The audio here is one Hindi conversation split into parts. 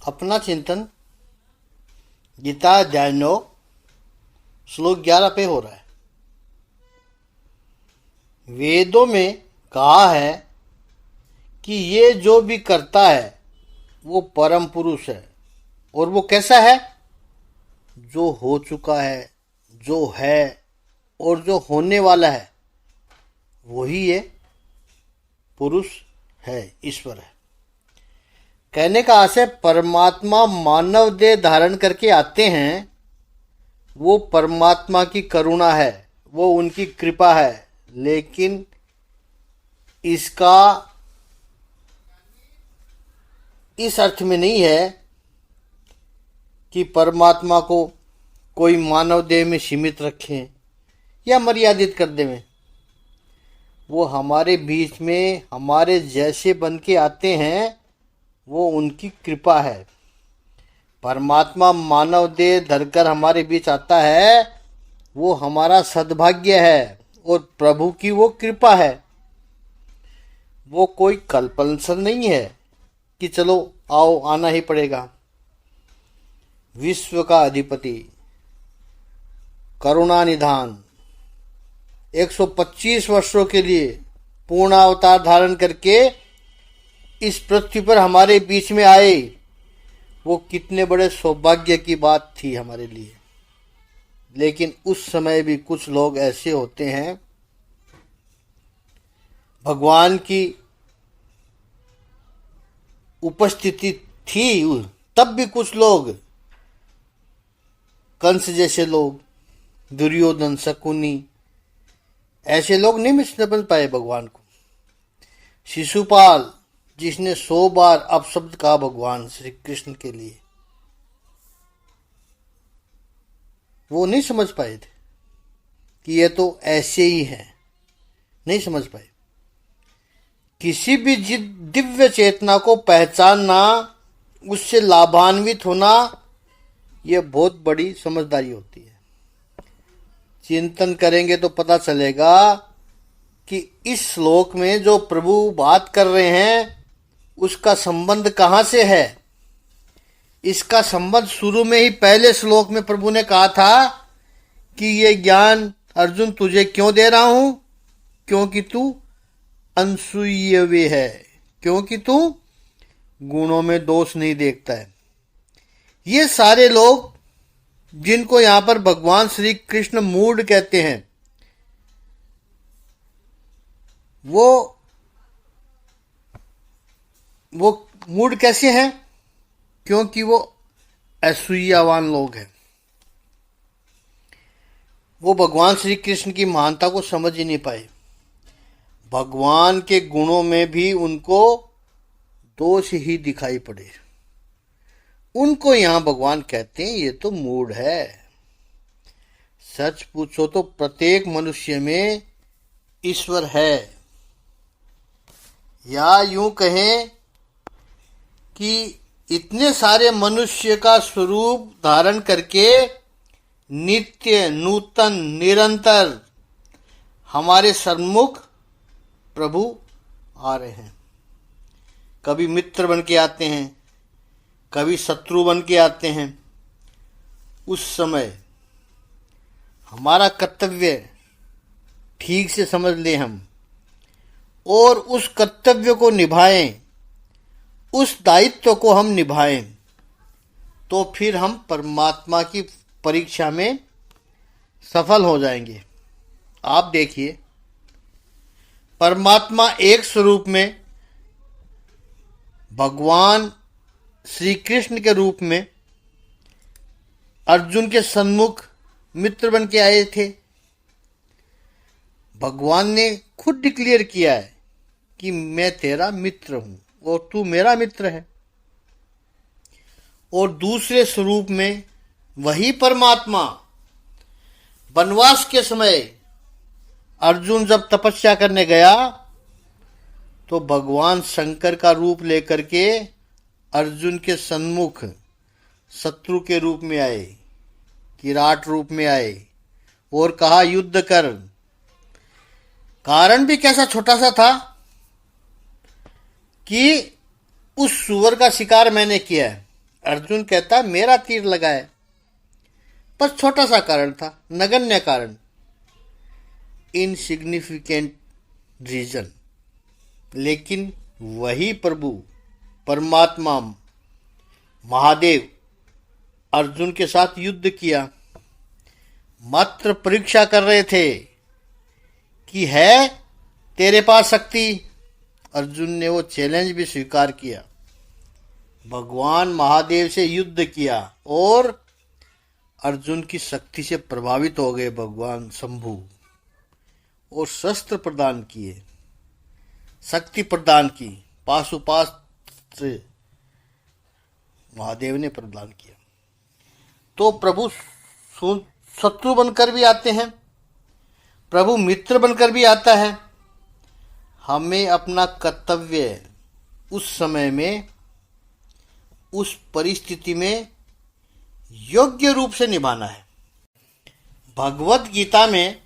अपना चिंतन गीता अध्याय 9 श्लोक 11 पे हो रहा है। वेदों में कहा है कि ये जो भी करता है वो परम पुरुष है। और वो कैसा है? जो हो चुका है, जो है और जो होने वाला है, वही ये पुरुष है, ईश्वर है। कहने का आशय, परमात्मा मानव देह धारण करके आते हैं, वो परमात्मा की करुणा है, वो उनकी कृपा है। लेकिन इसका इस अर्थ में नहीं है कि परमात्मा को कोई मानव देह में सीमित रखें या मर्यादित कर दें। वो हमारे बीच में हमारे जैसे बन के आते हैं, वो उनकी कृपा है। परमात्मा मानव देह धरकर हमारे बीच आता है, वो हमारा सद्भाग्य है और प्रभु की वो कृपा है। वो कोई कल्पना नहीं है कि चलो आओ, आना ही पड़ेगा। विश्व का अधिपति, करुणा निधान, 125 वर्षों के लिए पूर्ण अवतार धारण करके इस पृथ्वी पर हमारे बीच में आए। वो कितने बड़े सौभाग्य की बात थी हमारे लिए। लेकिन उस समय भी कुछ लोग ऐसे होते हैं, भगवान की उपस्थिति थी तब भी कुछ लोग, कंस जैसे लोग, दुर्योधन, शकुनी, ऐसे लोग नहीं समझ पाए भगवान को। शिशुपाल, जिसने 100 बार अपशब्द कहा भगवान श्री कृष्ण के लिए, वो नहीं समझ पाए थे कि ये तो ऐसे ही है, नहीं समझ पाए। किसी भी दिव्य चेतना को पहचानना, उससे लाभान्वित होना, यह बहुत बड़ी समझदारी होती है। चिंतन करेंगे तो पता चलेगा कि इस श्लोक में जो प्रभु बात कर रहे हैं, उसका संबंध कहाँ से है। इसका संबंध शुरू में ही पहले श्लोक में प्रभु ने कहा था कि ये ज्ञान अर्जुन तुझे क्यों दे रहा हूं, क्योंकि तू अनसूयवे है, क्योंकि तू गुणों में दोष नहीं देखता है। ये सारे लोग जिनको यहां पर भगवान श्री कृष्ण मूढ़ कहते हैं, वो मूढ़ कैसे हैं? क्योंकि वो असूयावान लोग हैं। वो भगवान श्री कृष्ण की महानता को समझ ही नहीं पाए। भगवान के गुणों में भी उनको दोष ही दिखाई पड़े। उनको यहां भगवान कहते हैं ये तो मूढ़ है। सच पूछो तो प्रत्येक मनुष्य में ईश्वर है, या यूं कहें कि इतने सारे मनुष्य का स्वरूप धारण करके नित्य नूतन निरंतर हमारे सम्मुख प्रभु आ रहे हैं। कभी मित्र बन के आते हैं, कभी शत्रु बन के आते हैं। उस समय हमारा कर्तव्य ठीक से समझ ले हम, और उस कर्तव्य को निभाएं, उस दायित्व को हम निभाएं, तो फिर हम परमात्मा की परीक्षा में सफल हो जाएंगे। आप देखिए, परमात्मा एक स्वरूप में भगवान श्री कृष्ण के रूप में अर्जुन के सन्मुख मित्र बन के आए थे। भगवान ने खुद डिक्लेयर किया है कि मैं तेरा मित्र हूं और तू मेरा मित्र है। और दूसरे स्वरूप में वही परमात्मा वनवास के समय अर्जुन जब तपस्या करने गया, तो भगवान शंकर का रूप लेकर के अर्जुन के सन्मुख शत्रु के रूप में आए, किराट रूप में आए और कहा युद्ध कर। कारण भी कैसा छोटा सा था कि उस सुअर का शिकार मैंने किया है, अर्जुन कहता मेरा तीर लगा है। बस छोटा सा कारण था, नगण्य कारण, इनसिग्निफिकेंट रीजन। लेकिन वही प्रभु परमात्मा महादेव अर्जुन के साथ युद्ध किया, मात्र परीक्षा कर रहे थे कि है तेरे पास शक्ति। अर्जुन ने वो चैलेंज भी स्वीकार किया, भगवान महादेव से युद्ध किया और अर्जुन की शक्ति से प्रभावित हो गए भगवान शंभु और शस्त्र प्रदान किए, शक्ति प्रदान की, पाशुपास्त्र महादेव ने प्रदान किया। तो प्रभु शत्रु बनकर भी आते हैं, प्रभु मित्र बनकर भी आता है। हमें अपना कर्तव्य उस समय में, उस परिस्थिति में योग्य रूप से निभाना है। भगवत गीता में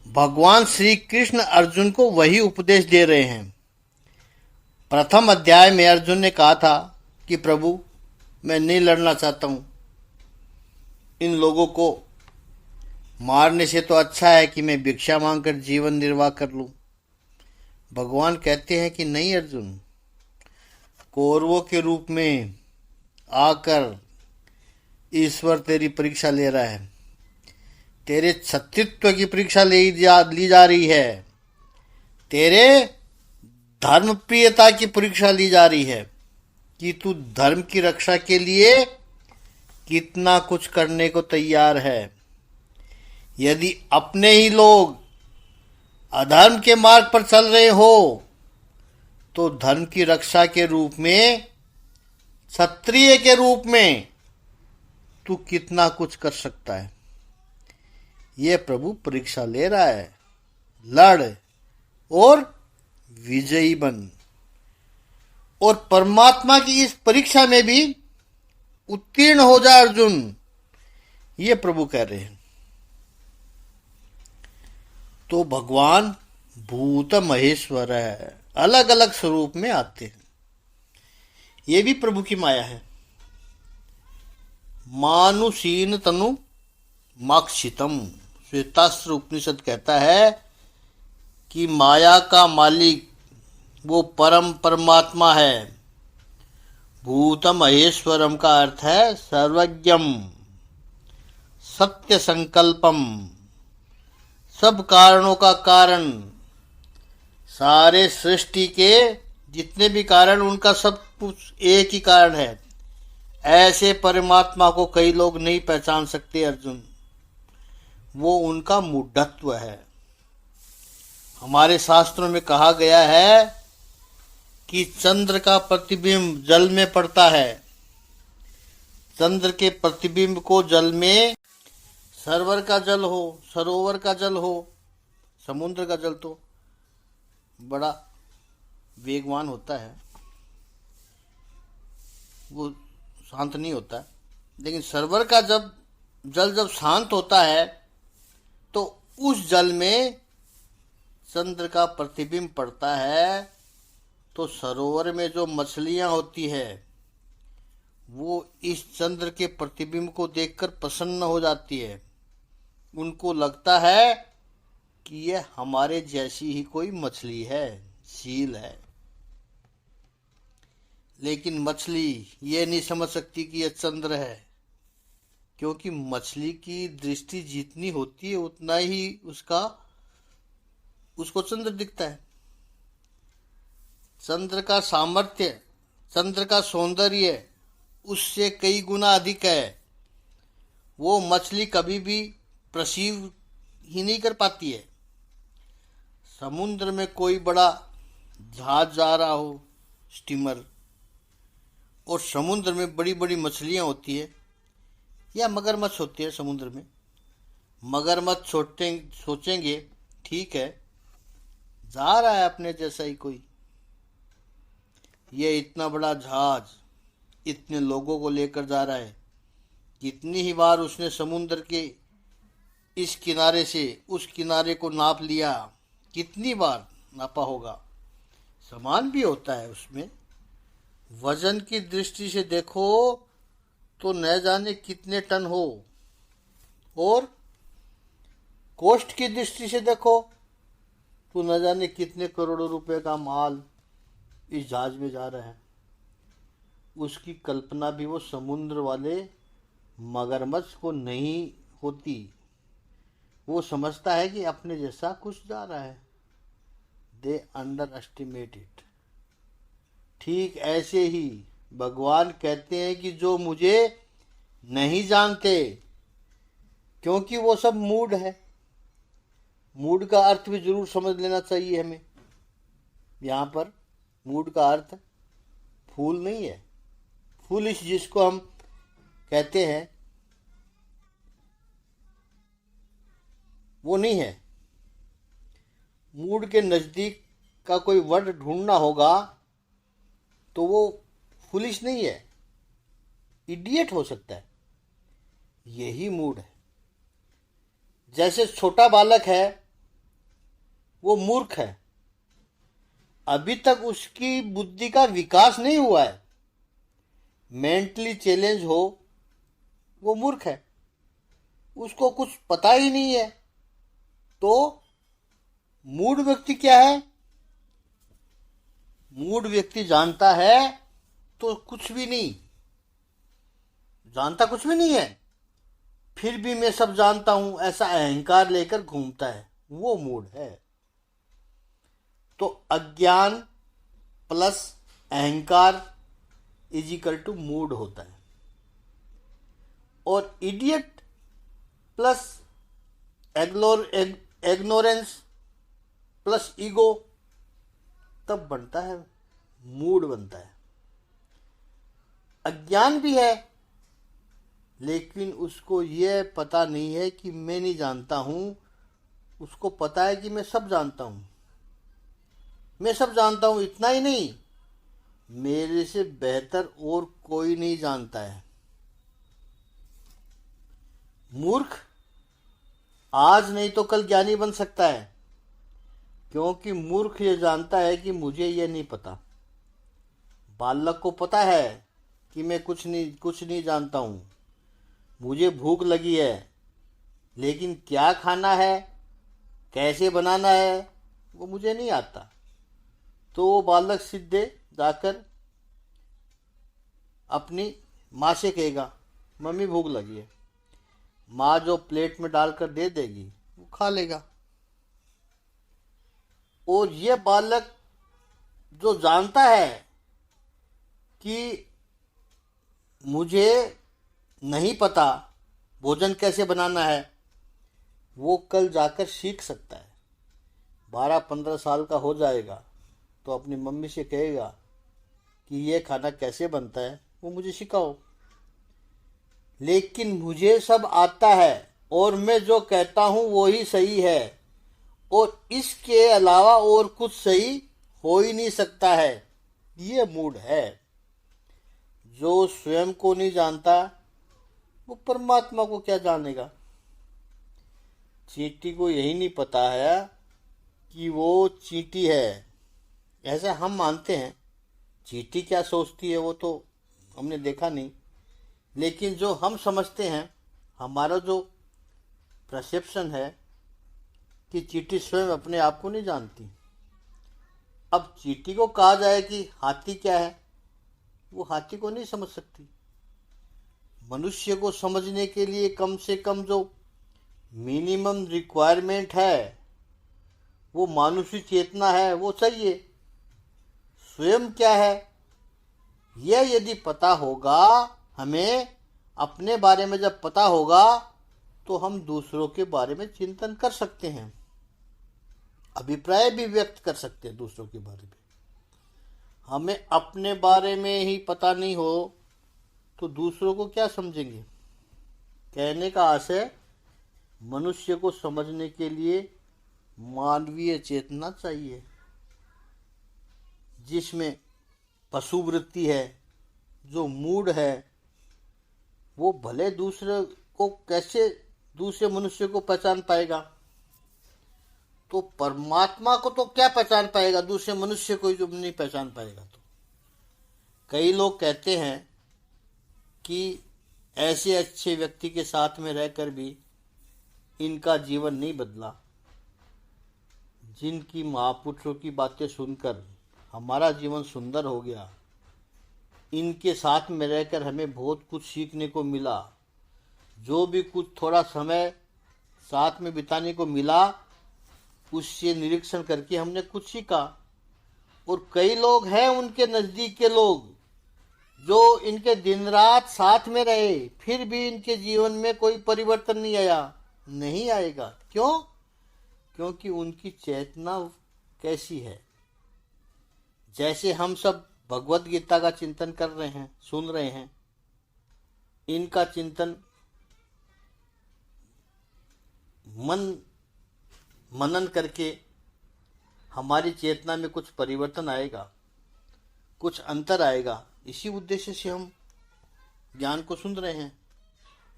भगवान श्री कृष्ण अर्जुन को वही उपदेश दे रहे हैं। प्रथम अध्याय में अर्जुन ने कहा था कि प्रभु मैं नहीं लड़ना चाहता हूं, इन लोगों को मारने से तो अच्छा है कि मैं भिक्षा मांगकर जीवन निर्वाह कर लूं। भगवान कहते हैं कि नहीं अर्जुन, कौरवों के रूप में आकर ईश्वर तेरी परीक्षा ले रहा है, तेरे क्षत्रित्व की परीक्षा ली जा रही है, तेरे धर्म प्रियता की परीक्षा ली जा रही है कि तू धर्म की रक्षा के लिए कितना कुछ करने को तैयार है। यदि अपने ही लोग अधर्म के मार्ग पर चल रहे हो तो धर्म की रक्षा के रूप में, क्षत्रिय के रूप में तू कितना कुछ कर सकता है। ये प्रभु परीक्षा ले रहा है, लड़ और विजयी बन। और परमात्मा की इस परीक्षा में भी उत्तीर्ण हो जा अर्जुन, ये प्रभु कह रहे हैं। तो भगवान भूत महेश्वर है, अलग अलग स्वरूप में आते हैं, ये भी प्रभु की माया है। मानुषीन तनु माक्षितम, श्वेतास्त्र उपनिषद कहता है कि माया का मालिक वो परम परमात्मा है। भूत महेश्वरम का अर्थ है सर्वज्ञम, सत्य संकल्पम, सब कारणों का कारण, सारे सृष्टि के जितने भी कारण उनका सब कुछ एक ही कारण है। ऐसे परमात्मा को कई लोग नहीं पहचान सकते अर्जुन, वो उनका मूढ़त्व है। हमारे शास्त्रों में कहा गया है कि चंद्र का प्रतिबिंब जल में पड़ता है, चंद्र के प्रतिबिंब को जल में, सरोवर का जल हो, सरोवर का जल हो, समुद्र का जल तो बड़ा वेगवान होता है, वो शांत नहीं होता। लेकिन सरोवर का जल जब शांत होता है तो उस जल में चंद्र का प्रतिबिंब पड़ता है, तो सरोवर में जो मछलियां होती है वो इस चंद्र के प्रतिबिंब को देखकर प्रसन्न हो जाती है। उनको लगता है कि ये हमारे जैसी ही कोई मछली है, सील है। लेकिन मछली ये नहीं समझ सकती कि यह चंद्र है, क्योंकि मछली की दृष्टि जितनी होती है उतना ही उसको चंद्र दिखता है। चंद्र का सामर्थ्य, चंद्र का सौंदर्य उससे कई गुना अधिक है। वो मछली कभी भी परसीव ही नहीं कर पाती है। समुद्र में कोई बड़ा जहाज जा रहा हो, स्टीमर, और समुद्र में बड़ी बड़ी मछलियां होती है या मगरमच्छ होती है समुद्र में। मगरमच्छ सोचेंगे ठीक है, जा रहा है अपने जैसा ही कोई, ये इतना बड़ा जहाज इतने लोगों को लेकर जा रहा है। कितनी ही बार उसने समुद्र के इस किनारे से उस किनारे को नाप लिया, कितनी बार नापा होगा। सामान भी होता है उसमें, वजन की दृष्टि से देखो तो न जाने कितने टन हो, और कोष्ठ की दृष्टि से देखो तो न जाने कितने करोड़ों रुपए का माल इस जहाज में जा रहा है। उसकी कल्पना भी वो समुद्र वाले मगरमच्छ को नहीं होती। वो समझता है कि अपने जैसा कुछ जा रहा है। दे अंडर एस्टिमेट इट। ठीक ऐसे ही भगवान कहते हैं कि जो मुझे नहीं जानते, क्योंकि वो सब मूड है। मूड का अर्थ भी जरूर समझ लेना चाहिए हमें। यहाँ पर मूड का अर्थ फूल नहीं है। फूलिश जिसको हम कहते हैं वो नहीं है। मूड के नजदीक का कोई वर्ड ढूंढना होगा तो वो फुलिश नहीं है, इडियट हो सकता है। यही मूड है। जैसे छोटा बालक है वो मूर्ख है, अभी तक उसकी बुद्धि का विकास नहीं हुआ है। मेंटली चैलेंज हो वो मूर्ख है, उसको कुछ पता ही नहीं है। तो मूड व्यक्ति क्या है? मूड व्यक्ति जानता है तो कुछ भी नहीं जानता, कुछ भी नहीं है, फिर भी मैं सब जानता हूं ऐसा अहंकार लेकर घूमता है, वो मूड है। तो अज्ञान प्लस अहंकार इज इक्वल टू मूड होता है। और इडियट प्लस एग्नोरेंस प्लस ईगो तब बनता है मूड, बनता है। अज्ञान भी है लेकिन उसको यह पता नहीं है कि मैं नहीं जानता हूं। उसको पता है कि मैं सब जानता हूं। मैं सब जानता हूं इतना ही नहीं, मेरे से बेहतर और कोई नहीं जानता है। मूर्ख आज नहीं तो कल ज्ञानी बन सकता है, क्योंकि मूर्ख ये जानता है कि मुझे ये नहीं पता। बालक को पता है कि मैं कुछ नहीं जानता हूं। मुझे भूख लगी है, लेकिन क्या खाना है, कैसे बनाना है, वो मुझे नहीं आता। तो वो बालक सीधे जाकर अपनी माँ से कहेगा मम्मी भूख लगी है। माँ जो प्लेट में डालकर दे देगी वो खा लेगा। और ये बालक जो जानता है कि मुझे नहीं पता भोजन कैसे बनाना है, वो कल जाकर सीख सकता है। 12-15 साल का हो जाएगा तो अपनी मम्मी से कहेगा कि ये खाना कैसे बनता है, वो मुझे सिखाओ। लेकिन मुझे सब आता है और मैं जो कहता हूं वो ही सही है, और इसके अलावा और कुछ सही हो ही नहीं सकता है। ये मूड है। जो स्वयं को नहीं जानता वो परमात्मा को क्या जानेगा। चींटी को यही नहीं पता है कि वो चींटी है। ऐसा हम मानते हैं। चींटी क्या सोचती है वो तो हमने देखा नहीं, लेकिन जो हम समझते हैं, हमारा जो परसेप्शन है कि चींटी स्वयं अपने आप को नहीं जानती। अब चींटी को कहा जाए कि हाथी क्या है, वो हाथी को नहीं समझ सकती। मनुष्य को समझने के लिए कम से कम जो मिनिमम रिक्वायरमेंट है वो मानुषी चेतना है, वो चाहिए। स्वयं क्या है यह यदि पता होगा हमें, अपने बारे में जब पता होगा तो हम दूसरों के बारे में चिंतन कर सकते हैं, अभिप्राय भी व्यक्त कर सकते हैं दूसरों के बारे में। हमें अपने बारे में ही पता नहीं हो तो दूसरों को क्या समझेंगे। कहने का आशय, मनुष्य को समझने के लिए मानवीय चेतना चाहिए, जिसमें पशु वृत्ति है, जो मूड है। वो भले दूसरे को कैसे, दूसरे मनुष्य को पहचान पाएगा, तो परमात्मा को तो क्या पहचान पाएगा, दूसरे मनुष्य को जो नहीं पहचान पाएगा। तो कई लोग कहते हैं कि ऐसे अच्छे व्यक्ति के साथ में रहकर भी इनका जीवन नहीं बदला। जिनकी महापुरुषों की बातें सुनकर हमारा जीवन सुंदर हो गया, इनके साथ में रहकर हमें बहुत कुछ सीखने को मिला। जो भी कुछ थोड़ा समय साथ में बिताने को मिला, उससे निरीक्षण करके हमने कुछ सीखा। और कई लोग हैं उनके नज़दीक के लोग जो इनके दिन रात साथ में रहे, फिर भी इनके जीवन में कोई परिवर्तन नहीं आया, नहीं आएगा। क्यों? क्योंकि उनकी चेतना कैसी है। जैसे हम सब भगवत गीता का चिंतन कर रहे हैं, सुन रहे हैं, इनका चिंतन मनन करके हमारी चेतना में कुछ परिवर्तन आएगा, कुछ अंतर आएगा। इसी उद्देश्य से हम ज्ञान को सुन रहे हैं,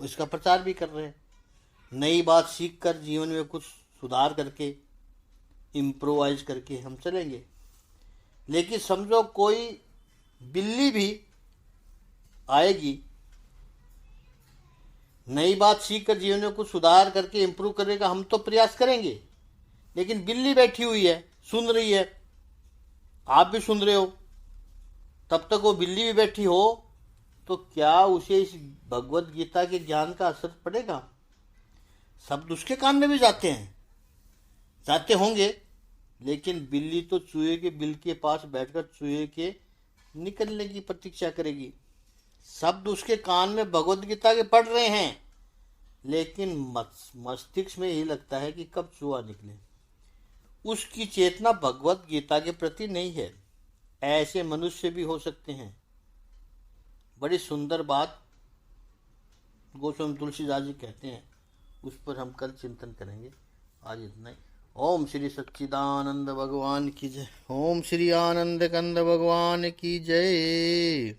इसका प्रचार भी कर रहे हैं। नई बात सीख कर जीवन में कुछ सुधार करके, इम्प्रोवाइज करके हम चलेंगे। लेकिन समझो कोई बिल्ली भी आएगी, नई बात सीख कर जीवन में कुछ सुधार करके इम्प्रूव करेगा, हम तो प्रयास करेंगे। लेकिन बिल्ली बैठी हुई है, सुन रही है, आप भी सुन रहे हो, तब तक वो बिल्ली भी बैठी हो, तो क्या उसे इस भगवत गीता के ज्ञान का असर पड़ेगा? शब्द उसके कान में भी जाते हैं, जाते होंगे, लेकिन बिल्ली तो चूहे के बिल के पास बैठकर चूहे के निकलने की प्रतीक्षा करेगी। शब्द उसके कान में भगवत गीता के पढ़ रहे हैं, लेकिन मस्तिष्क में यही लगता है कि कब चूहा निकले। उसकी चेतना भगवत गीता के प्रति नहीं है। ऐसे मनुष्य भी हो सकते हैं। बड़ी सुंदर बात गोस्वामी तुलसीदास जी कहते हैं, उस पर हम कल चिंतन करेंगे। आज इतना ही। ओम श्री सच्चिदानंद भगवान की जय। ओम श्री आनंद कंद भगवान की जय।